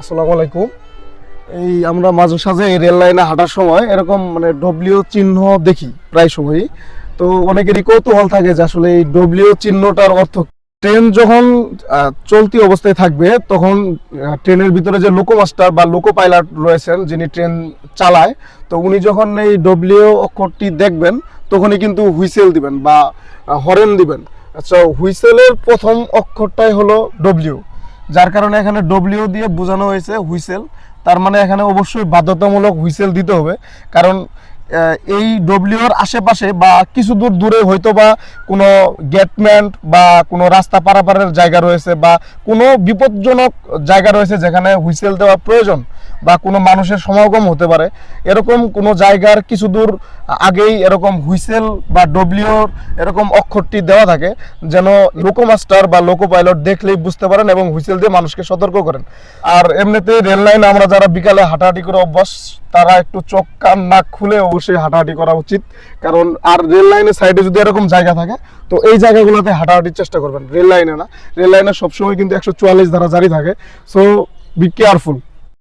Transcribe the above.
আসসালামু আলাইকুম। এই আমরা মাঝে সাঝে এই রেল লাইনে হাঁটার সময় এরকম মানে ডব্লিউ চিহ্ন দেখি প্রায় সময়ই। তো অনেকেরই কৌতূহল থাকে যে আসলে এই ডব্লিউ চিহ্নটার অর্থ কি? ট্রেন যখন চলতি অবস্থায় থাকবে তখন ট্রেনের ভিতরে যে লোকো মাস্টার বা লোকো পাইলট রয়েছেন যিনি ট্রেন চালায়, তো উনি যখন এই ডব্লিউ অক্ষরটি দেখবেন তখনই কিন্তু হুইসেল দিবেন বা হরেন দিবেন। আচ্ছা, হুইসেলের প্রথম অক্ষরটাই হলো ডব্লিউ, যার কারণে এখানে ডব্লিউ দিয়ে বোঝানো হয়েছে হুইসেল। তার মানে এখানে অবশ্যই বাধ্যতামূলক হুইসেল দিতে হবে, কারণ এই ডব্লিউর আশেপাশে বা কিছু দূর দূরে হয়তো বা কোনো গেটম্যান বা কোনো রাস্তা পারাপারের জায়গা রয়েছে বা কোনো বিপজ্জনক জায়গা রয়েছে যেখানে হুইসেল দেওয়া প্রয়োজন বা কোনো মানুষের সমাগম হতে পারে। এরকম কোনো জায়গার কিছু দূর আগেই এরকম হুইসেল বা ডব্লিউর এরকম অক্ষরটি দেওয়া থাকে, যেন লোকো মাস্টার বা লোকো পাইলট দেখলেই বুঝতে পারেন এবং হুইসেল দিয়ে মানুষকে সতর্ক করেন। আর এমনিতে রেল লাইনে আমরা যারা বিকালে হাঁটাহাঁটি করে অভ্যাস, তারা একটু চোখ কান নাক খুলে অবশ্যই হাঁটাহাঁটি করা উচিত। কারণ আর রেল লাইনের সাইডে যদি এরকম জায়গা থাকে তো এই জায়গাগুলোতে হাঁটাহাঁটির চেষ্টা করবেন, রেল লাইনে না। রেল লাইনে সবসময় কিন্তু 144 ধারা জারি থাকে, সো বি কেয়ারফুল।